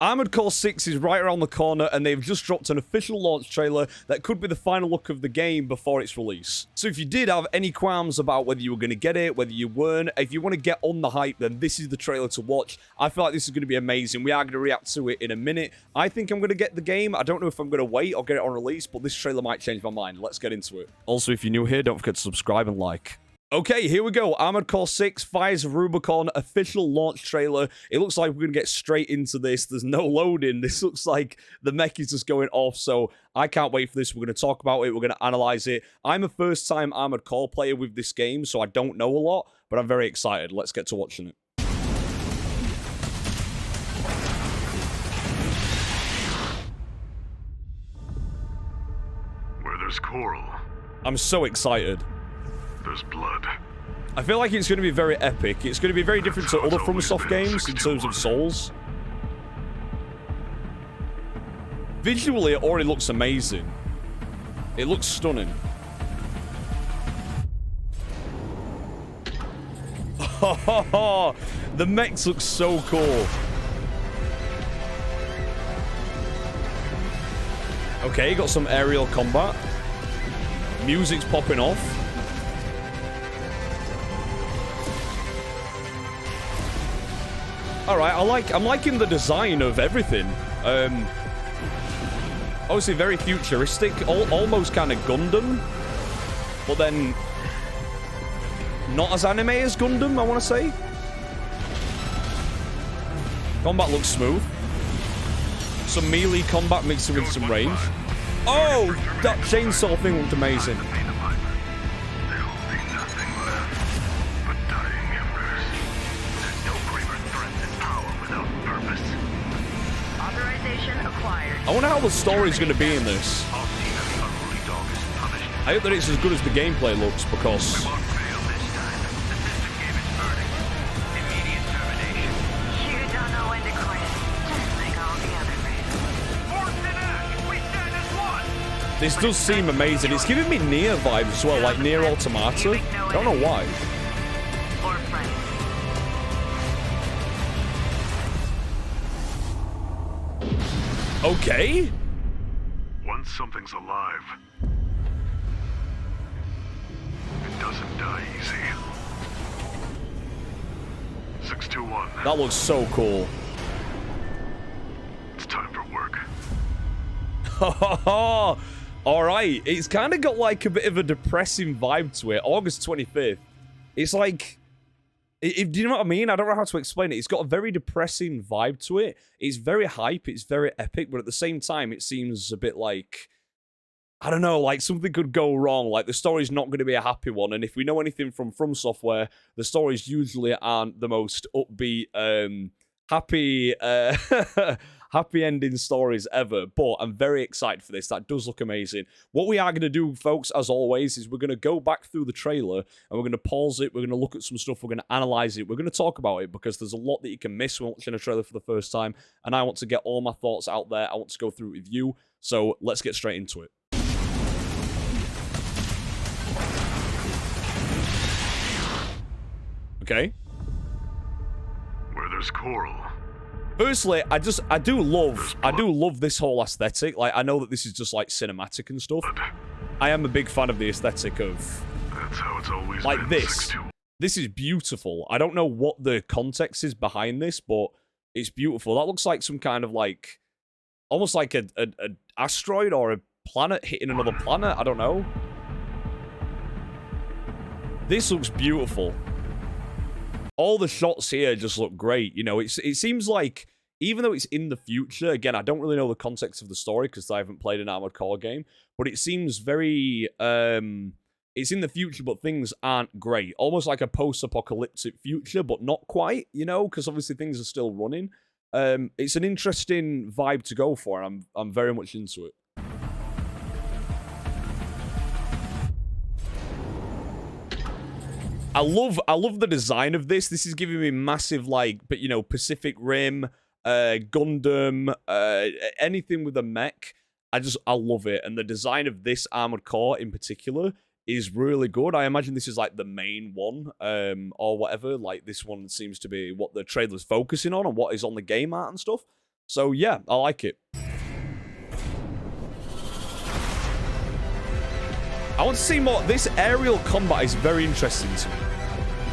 Armored Core 6 is right around the corner, and they've just dropped an official launch trailer that could be the final look of the game before its release. So if you did have any qualms about whether you were going to get it, whether you weren't, if you want to get on the hype, then this is the trailer to watch. I feel like this is going to be amazing. We are going to react to it in a minute. I think I'm going to get the game. I don't know if I'm going to wait or get it on release, but this trailer might change my mind. Let's get into it. Also, if you're new here, don't forget to subscribe and like. Okay, here we go. Armored Core 6, Fires of Rubicon, official launch trailer. It looks like we're going to get straight into this. There's no loading. This looks like the mech is just going off, so I can't wait for this. We're going to talk about it. We're going to analyze it. I'm a first-time Armored Core player with this game, so I don't know a lot, but I'm very excited. Let's get to watching it. Where there's coral, I'm so excited. there's blood. I feel like it's going to be very epic. It's going to be very different to other FromSoft games in terms of Souls. Visually, it already looks amazing. It looks stunning. The mechs look so cool. Okay, got some aerial combat. Music's popping off. Alright, I'm liking the design of everything. Obviously very futuristic, almost kind of Gundam. But then not as anime as Gundam, I want to say. Combat looks smooth. Some melee combat mixed with some range. Oh, that chainsaw thing looked amazing. I wonder how the story's going to be in this. I hope that it's as good as the gameplay looks, because this does seem amazing. It's giving me Nier vibes as well, like Nier Automata. I don't know why. Okay. Once something's alive, it doesn't die easy. 621. That looks so cool. It's time for work. Alright, it's kind of got like a bit of a depressing vibe to it. August 25th. It's like... do you know what I mean? I don't know how to explain it. It's got a very depressing vibe to it. It's very hype. It's very epic. But at the same time, it seems a bit like... I don't know, like something could go wrong. Like the story's not going to be a happy one. And if we know anything from Software, the stories usually aren't the most upbeat, happy... happy ending stories ever, but I'm very excited for this. That does look amazing. What we are going to do, folks, as always, is we're going to go back through the trailer and we're going to pause it. We're going to look at some stuff. We're going to analyze it. We're going to talk about it because there's a lot that you can miss when watching a trailer for the first time, and I want to get all my thoughts out there. I want to go through it with you, so let's get straight into it. Okay. Where there's coral. Personally, I do love this whole aesthetic. Like, I know that this is just like cinematic and stuff. I am a big fan of the aesthetic of That's how it's always like been. this. 621. This is beautiful. I don't know what the context is behind this, but it's beautiful. That looks like some kind of like, almost like an asteroid or a planet hitting another planet. I don't know. This looks beautiful. All the shots here just look great. You know, it seems like, even though it's in the future, again, I don't really know the context of the story because I haven't played an Armored Core game, but it seems very, it's in the future, but things aren't great. Almost like a post-apocalyptic future, but not quite, you know, because obviously things are still running. It's an interesting vibe to go for, and I'm very much into it. I love the design of this. This is giving me massive, like, but you know, Pacific Rim, Gundam, anything with a mech. I love it. And the design of this Armored Core in particular is really good. I imagine this is like the main one, or whatever. Like, this one seems to be what the trailer's focusing on and what is on the game art and stuff. So yeah, I like it. I want to see more. This aerial combat is very interesting to me.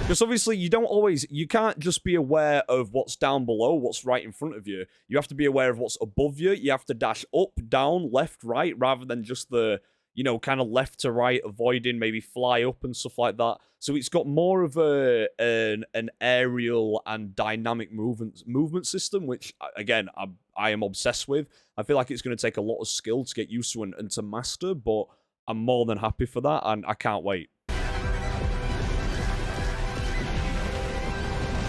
Because obviously you can't just be aware of what's down below, what's right in front of you. You have to be aware of what's above you. You have to dash up, down, left, right, rather than just the, you know, kind of left to right, avoiding maybe fly up and stuff like that. So it's got more of an aerial and dynamic movement system, which, again, I am obsessed with. I feel like it's going to take a lot of skill to get used to and to master, but I'm more than happy for that, and I can't wait.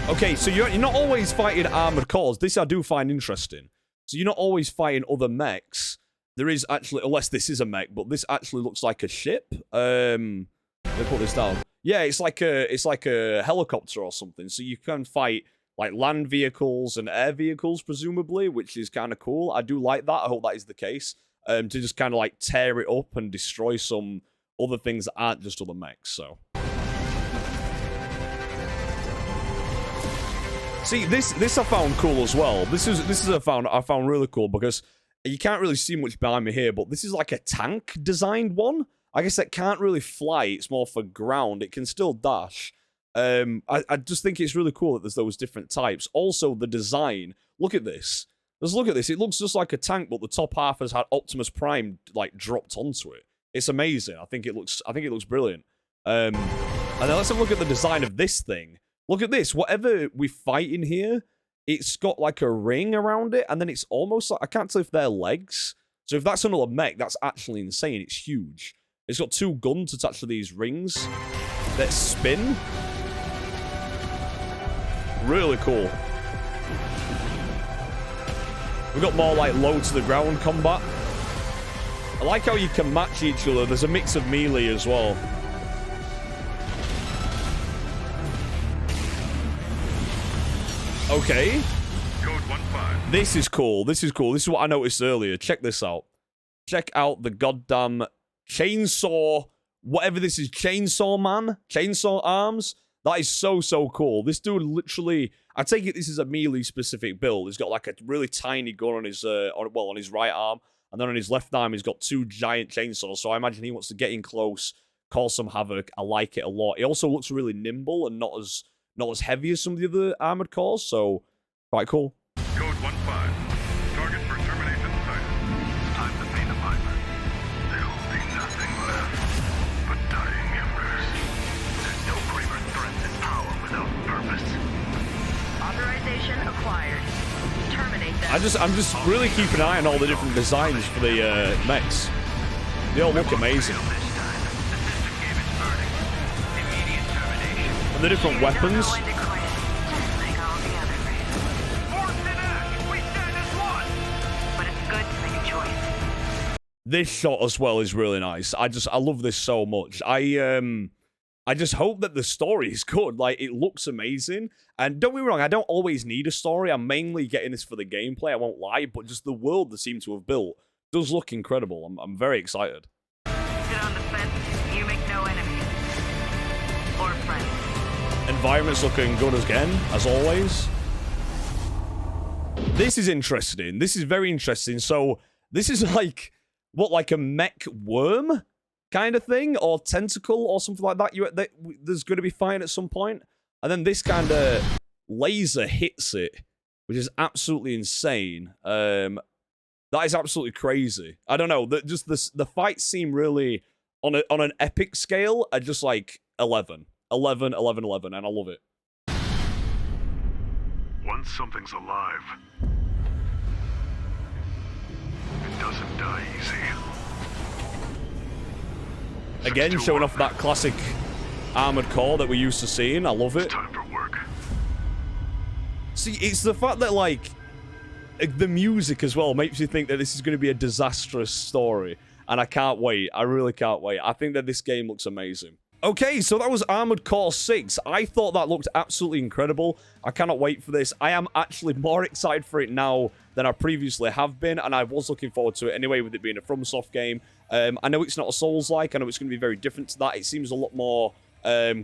Okay, so you're not always fighting armored cores. This I do find interesting. So you're not always fighting other mechs. There is actually, unless this is a mech, but this actually looks like a ship. Let me put this down. Yeah, it's like a helicopter or something. So you can fight like land vehicles and air vehicles, presumably, which is kind of cool. I do like that. I hope that is the case. To just kind of like tear it up and destroy some other things that aren't just other mechs. So. See, this I found cool as well. This is I found really cool because you can't really see much behind me here, but this is like a tank designed one. I guess it can't really fly. It's more for ground. It can still dash. I just think it's really cool that there's those different types. Also, the design. Look at this. Let's look at this. It looks just like a tank, but the top half has had Optimus Prime like dropped onto it. It's amazing. I think it looks brilliant. And then let's have a look at the design of this thing. Look at this. Whatever we fight in here, it's got like a ring around it, and then it's almost like, I can't tell if they're legs. So if that's another mech, that's actually insane. It's huge. It's got 2 guns attached to these rings that spin. Really cool. We've got more like low to the ground combat. I like how you can match each other. There's a mix of melee as well. Okay. Code 15. This is cool. This is cool. This is what I noticed earlier. Check this out. Check out the goddamn chainsaw, whatever this is, chainsaw man, chainsaw arms. That is so cool. This dude literally, I take it this is a melee specific build. He's got like a really tiny gun on his on his right arm, and then on his left arm he's got 2 giant chainsaws. So I imagine he wants to get in close, cause some havoc. I like it a lot. He also looks really nimble and not as heavy as some of the other armored cores. So quite cool. Code 15. Target for termination sighted. Time to pay the piper. There'll be nothing left but dying embers. There's no greater threat than power without purpose. Authorization acquired. Terminate them. I'm just really keeping an eye on all the different designs for the mechs. They all look amazing. This time, the system gave its verdict. Immediate termination. And the different weapons. Don't know when to quit. Just like all the other races. Force in act! We stand as one! But it's good to make a choice. This shot as well is really nice. I love this so much. I just hope that the story is good. Like, it looks amazing. And don't get me wrong, I don't always need a story. I'm mainly getting this for the gameplay, I won't lie. But just the world they seem to have built does look incredible. I'm very excited. Sit on the fence. You make no enemies. Or friends. Environment's looking good again, as always. This is interesting. This is very interesting. So, this is like, what, like a mech worm kind of thing? Or tentacle or something like that? There's going to be fighting at some point. And then this kind of laser hits it, which is absolutely insane. That is absolutely crazy. I don't know. The fights seem really, on an epic scale, are just like 11. 11, 11, 11, and I love it. Once something's alive, it doesn't die easy. Again, showing off that classic armored core that we're used to seeing. I love it. Time for work. See, it's the fact that, like, the music as well makes you think that this is going to be a disastrous story. And I can't wait. I really can't wait. I think that this game looks amazing. Okay, so that was Armored Core 6. I thought that looked absolutely incredible. I cannot wait for this. I am actually more excited for it now than I previously have been, and I was looking forward to it anyway, with it being a FromSoft game. I know it's not a Souls-like. I know it's going to be very different to that. It seems a lot more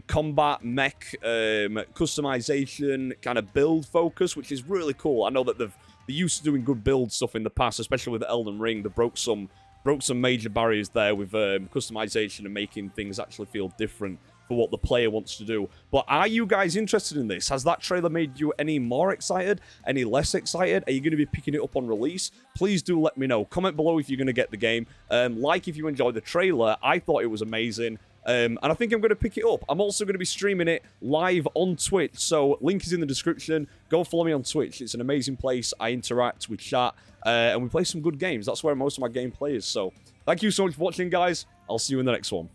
combat, mech, customization, kind of build focus, which is really cool. I know that They're used to doing good build stuff in the past, especially with Elden Ring. They broke some major barriers there with customization and making things actually feel different for what the player wants to do. But are you guys interested in this? Has that trailer made you any more excited? Any less excited? Are you going to be picking it up on release? Please do let me know. Comment below if you're going to get the game. Like if you enjoyed the trailer. I thought it was amazing. And I think I'm going to pick it up. I'm also going to be streaming it live on Twitch. So link is in the description. Go follow me on Twitch. It's an amazing place. I interact with chat. And we play some good games. That's where most of my gameplay is. So thank you so much for watching, guys. I'll see you in the next one.